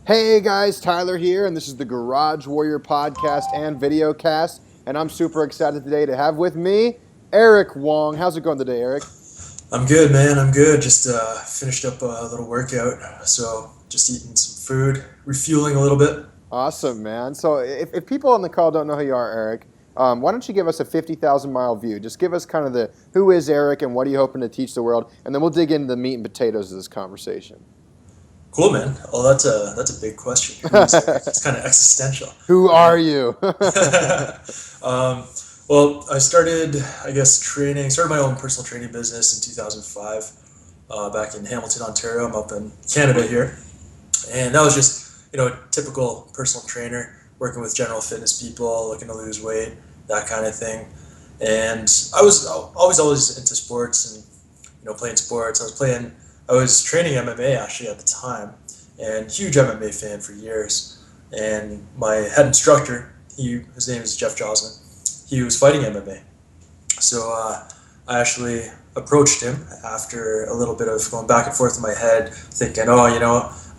Hey guys, Tyler here, and this is the Garage Warrior podcast and video cast. And I'm super excited today to have with me Eric Wong. How's it going today, Eric? I'm good, man. I'm good. Just finished up a little workout, so just eating some food, refueling a little bit. Awesome, man. So, if people on the call don't know who you are, Eric, why don't you give us a 50,000 mile view? Just give us kind of the who is Eric and what are you hoping to teach the world, and then we'll dig into the meat and potatoes of this conversation. Cool, man. Oh, that's a big question. Who's Eric? It's kind of existential. Who are you? um, well, I started, I guess, started my own personal training business in 2005, back in Hamilton, Ontario. I'm up in Canada here, and that was just a typical personal trainer working with general fitness people looking to lose weight, that kind of thing. And I was always into sports and playing sports. I was training MMA actually at the time, and huge MMA fan for years. And my head instructor, his name is Jeff Joslin. He was fighting MMA, so I actually approached him after a little bit of going back and forth in my head, thinking, oh, I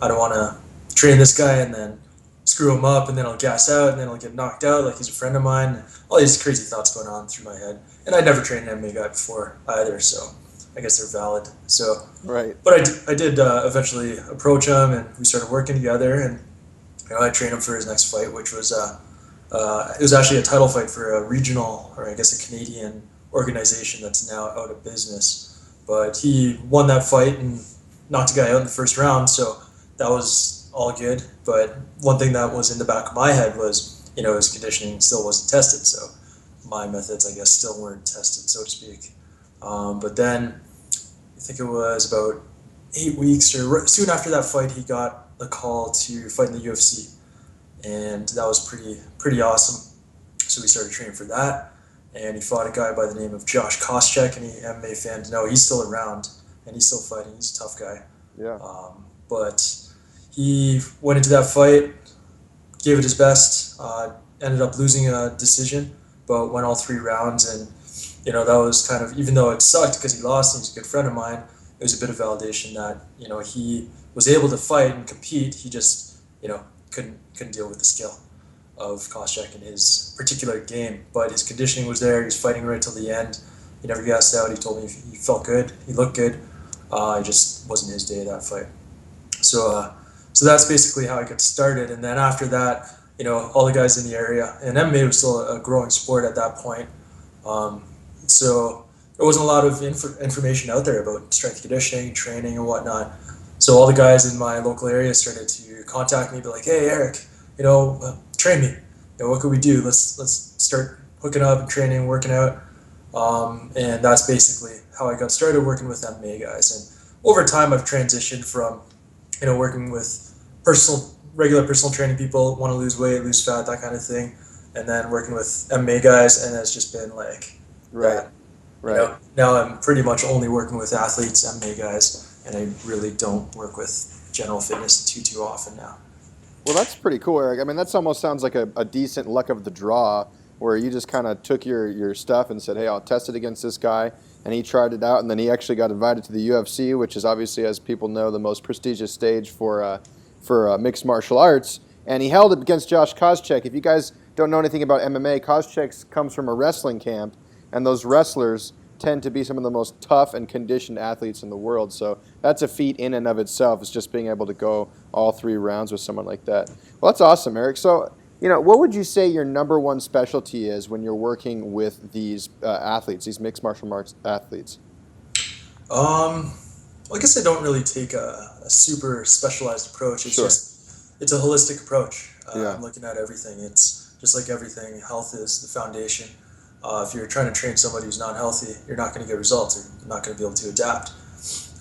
don't want to train this guy and then screw him up, and then I'll gas out, and then I'll get knocked out like he's a friend of mine. All these crazy thoughts going on through my head, and I'd never trained an MMA guy before either, so I guess they're valid. So, Right. but I did eventually approach him, and we started working together, and I trained him for his next fight, which was it was actually a title fight for a regional, or I guess a Canadian organization that's now out of business. But he won that fight and knocked a guy out in the first round, so that was all good. But one thing that was in the back of my head was, his conditioning still wasn't tested, so my methods, I guess, still weren't tested, so to speak. But then I think it was about 8 weeks or soon after that fight, he got a call to fight in the UFC, and that was pretty awesome. So we started training for that, and he fought a guy by the name of Josh Koscheck. Any MMA fans know he's still around and he's still fighting. He's a tough guy. Yeah. But he went into that fight, gave it his best, ended up losing a decision, but went all 3 rounds. And that was kind of, even though it sucked because he lost and he's a good friend of mine, it was a bit of validation that he was able to fight and compete. He just couldn't deal with the skill of Koscheck in his particular game. But his conditioning was there. He was fighting right till the end. He never gassed out. He told me he felt good. He looked good. It just wasn't his day, that fight. So that's basically how I got started. And then after that, all the guys in the area, and MMA was still a growing sport at that point. So there wasn't a lot of information out there about strength conditioning, training, and whatnot. So all the guys in my local area started to contact me, be like, "Hey, Eric, train me. What could we do? Let's start hooking up and training, working out." And that's basically how I got started working with MMA guys. And over time, I've transitioned from working with regular personal training people, want to lose weight, lose fat, that kind of thing, and then working with MMA guys, and it's just been like Right. that. Right. Now I'm pretty much only working with athletes, MMA guys, and I really don't work with general fitness too often now. Well, that's pretty cool, Eric. I mean, that almost sounds like a decent luck of the draw where you just kind of took your stuff and said, hey, I'll test it against this guy. And he tried it out, and then he actually got invited to the UFC, which is obviously, as people know, the most prestigious stage for mixed martial arts. And he held it against Josh Koscheck. If you guys don't know anything about MMA, Koscheck comes from a wrestling camp, and those wrestlers tend to be some of the most tough and conditioned athletes in the world. So that's a feat in and of itself. It's just being able to go all 3 rounds with someone like that. Well, that's awesome, Eric. So, what would you say your number one specialty is when you're working with these athletes, these mixed martial arts athletes? Well, I guess I don't really take a super specialized approach. It's Sure. it's a holistic approach. Yeah. I'm looking at everything. It's just like everything. Health is the foundation. If you're trying to train somebody who's not healthy, you're not going to get results. You're not going to be able to adapt.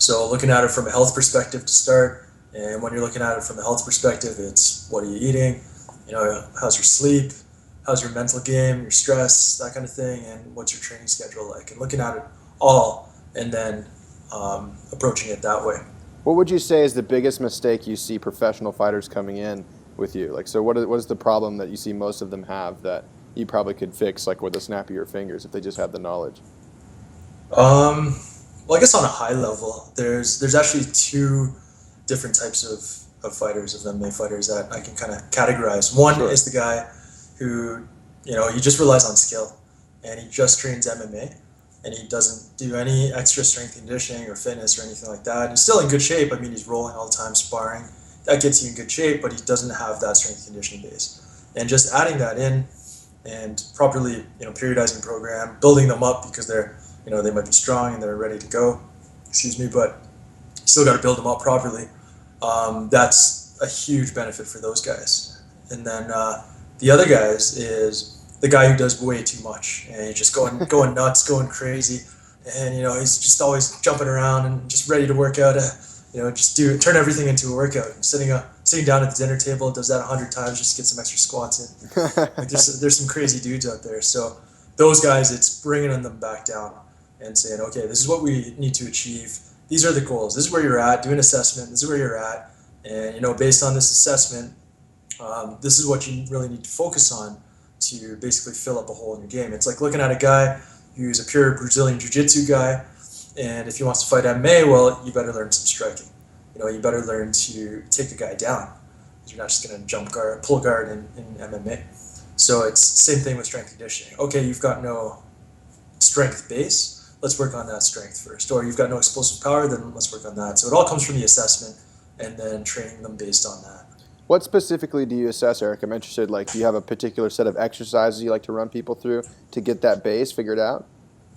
So looking at it from a health perspective to start, and when you're looking at it from a health perspective, it's what are you eating? How's your sleep? How's your mental game, your stress, that kind of thing, and what's your training schedule like? And looking at it all, and then approaching it that way. What would you say is the biggest mistake you see professional fighters coming in with you? Like, so what is the problem that you see most of them have that you probably could fix, like with a snap of your fingers, if they just had the knowledge? Well, I guess on a high level, there's actually two different types of of fighters, of MMA fighters that I can kind of categorize. One Sure. is the guy who, he just relies on skill, and he just trains MMA, and he doesn't do any extra strength conditioning or fitness or anything like that. He's still in good shape. I mean, he's rolling all the time, sparring. That gets you in good shape, but he doesn't have that strength conditioning base. And just adding that in and properly, periodizing the program, building them up because they're, they might be strong and they're ready to go. Excuse me, but you still got to build them up properly. That's a huge benefit for those guys. And then the other guys is the guy who does way too much and he's just going nuts, going crazy, and he's just always jumping around and just ready to work out. Just turn everything into a workout. Sitting down at the dinner table, does that 100 times just to get some extra squats in. Like there's some crazy dudes out there. So those guys, it's bringing them back down and saying, okay, this is what we need to achieve. These are the goals. This is where you're at. Do an assessment. This is where you're at. And based on this assessment, this is what you really need to focus on to basically fill up a hole in your game. It's like looking at a guy who's a pure Brazilian jiu-jitsu guy, and if he wants to fight MMA, well, you better learn some striking. You better learn to take the guy down. You're not just going to pull guard in MMA. So it's the same thing with strength conditioning. Okay, you've got no strength base. Let's work on that strength first. Or you've got no explosive power, then let's work on that. So it all comes from the assessment and then training them based on that. What specifically do you assess, Eric? I'm interested, do you have a particular set of exercises you like to run people through to get that base figured out?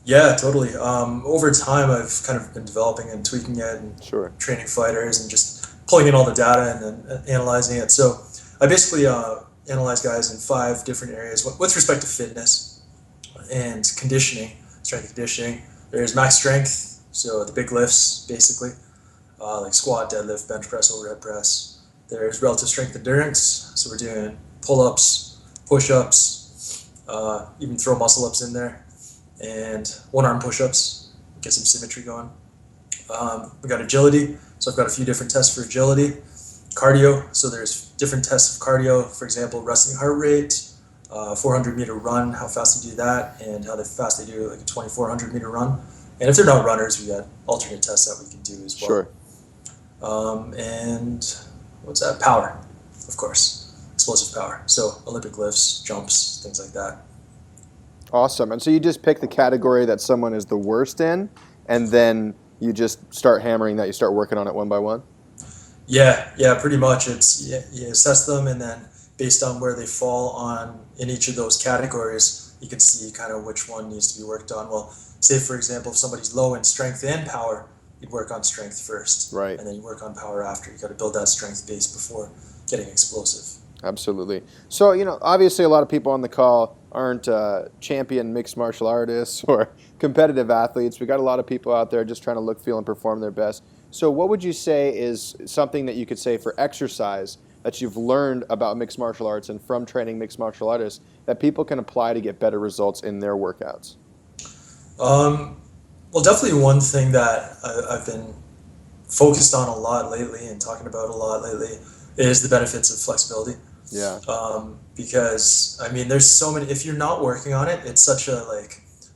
Yeah, totally. Over time, I've kind of been developing and tweaking it and Sure. training fighters and just pulling in all the data and then analyzing it. So I basically analyze guys in 5 different areas with respect to fitness and conditioning, strength conditioning. There's max strength, so the big lifts, basically, like squat, deadlift, bench press, overhead press. There's relative strength endurance, so we're doing pull-ups, push-ups, even throw muscle-ups in there, and one-arm push-ups, get some symmetry going. We got agility, so I've got a few different tests for agility. Cardio, so there's different tests of cardio, for example, resting heart rate, 400-meter run, how fast they do that, and how fast they do like a 2,400-meter run. And if they're not runners, we got alternate tests that we can do as well. Sure. And what's that? Power, of course, explosive power. So Olympic lifts, jumps, things like that. Awesome. And so you just pick the category that someone is the worst in, and then you just start hammering that. You start working on it one by one? Yeah, pretty much. It's you assess them, and then based on where they fall in each of those categories, you can see kind of which one needs to be worked on. Well, say for example, if somebody's low in strength and power, you'd work on strength first, right, and then you work on power after. You got to build that strength base before getting explosive. Absolutely. So, obviously a lot of people on the call aren't champion mixed martial artists or competitive athletes. We got a lot of people out there just trying to look, feel, and perform their best. So what would you say is something that you could say for exercise that you've learned about mixed martial arts and from training mixed martial artists that people can apply to get better results in their workouts? Well, definitely one thing that I've been focused on a lot lately and talking about a lot lately is the benefits of flexibility. Yeah. Because there's so many. If you're not working on it, it's such a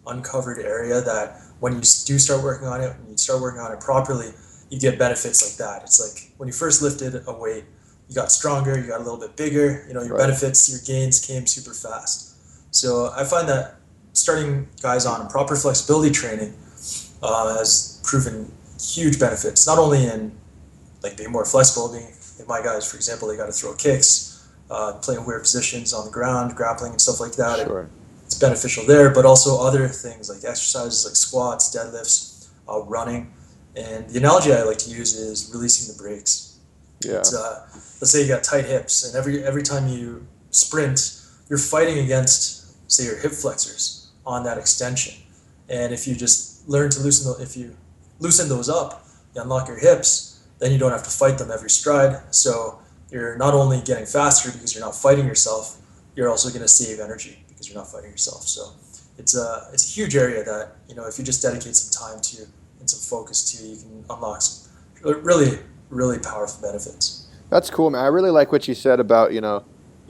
uncovered area that when you do start working on it, when you start working on it properly, you get benefits like that. It's like when you first lifted a weight, you got stronger, you got a little bit bigger. Your right. benefits, your gains came super fast. So I find that starting guys on proper flexibility training has proven huge benefits, not only in being more flexible, my guys, for example, they got to throw kicks, playing weird positions on the ground, grappling and stuff like that. Sure. It's beneficial there, but also other things like exercises like squats, deadlifts, running. And the analogy I like to use is releasing the brakes. Yeah. Let's say you got tight hips, and every time you sprint, you're fighting against, say, your hip flexors on that extension. And if you just learn to loosen those up, you unlock your hips, then you don't have to fight them every stride. So you're not only getting faster because you're not fighting yourself, you're also going to save energy because you're not fighting yourself. So it's a huge area that, if you just dedicate some time to and some focus to, you can unlock some really, really powerful benefits. That's cool, man. I really like what you said about,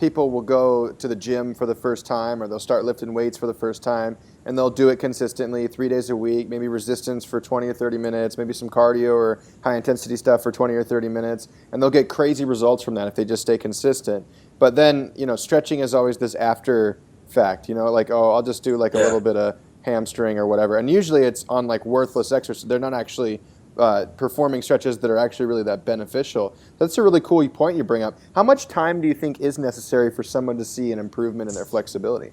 people will go to the gym for the first time, or they'll start lifting weights for the first time, and they'll do it consistently 3 days a week, maybe resistance for 20 or 30 minutes, maybe some cardio or high intensity stuff for 20 or 30 minutes, and they'll get crazy results from that if they just stay consistent. But then, stretching is always this after fact, like, oh, I'll just do like a Yeah. little bit of hamstring or whatever. And usually it's on like worthless exercise. They're not actually performing stretches that are actually really that beneficial. That's a really cool point you bring up. How much time do you think is necessary for someone to see an improvement in their flexibility?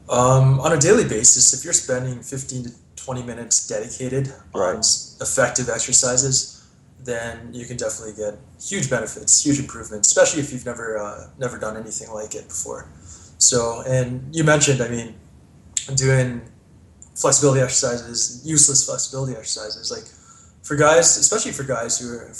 On a daily basis, if you're spending 15 to 20 minutes dedicated on Right. effective exercises, then you can definitely get huge benefits, huge improvements, especially if you've never done anything like it before. So, and you mentioned, I mean, doing flexibility exercises, useless flexibility exercises, like for guys, especially for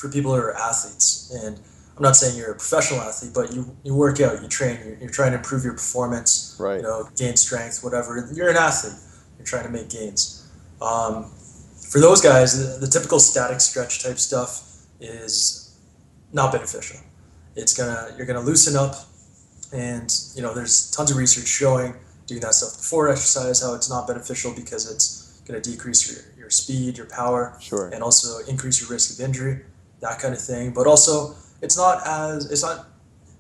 people who are athletes. And I'm not saying you're a professional athlete, but you work out, you train, you're trying to improve your performance, Right. gain strength, whatever. You're an athlete. You're trying to make gains. For those guys, the typical static stretch type stuff is not beneficial. You're gonna loosen up, and there's tons of research showing doing that stuff before exercise how it's not beneficial because it's gonna decrease your speed, your power, Sure. and also increase your risk of injury, that kind of thing. But also, it's not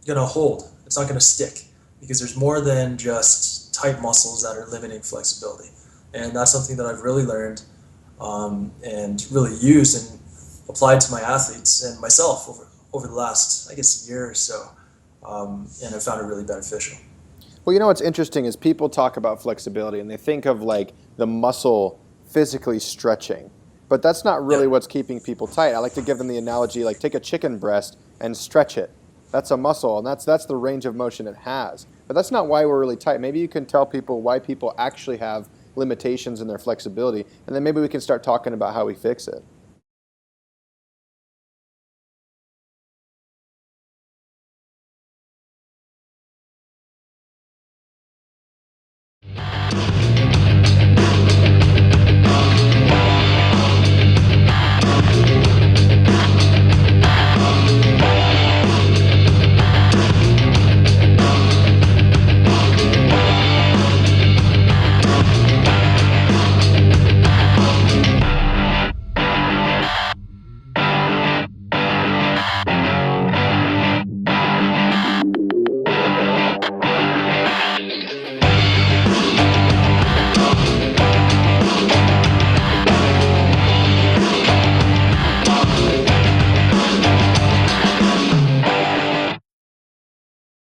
gonna hold. It's not gonna stick because there's more than just tight muscles that are limiting flexibility, and that's something that I've really learned and really used and applied to my athletes and myself over the last, I guess, year or so, and I found it really beneficial. Well, what's interesting is people talk about flexibility and they think of like the muscle physically stretching, but that's not really Yeah. what's keeping people tight. I like to give them the analogy like take a chicken breast and stretch it. That's a muscle, and that's the range of motion it has. But that's not why we're really tight. Maybe you can tell people why people actually have limitations in their flexibility, and then maybe we can start talking about how we fix it.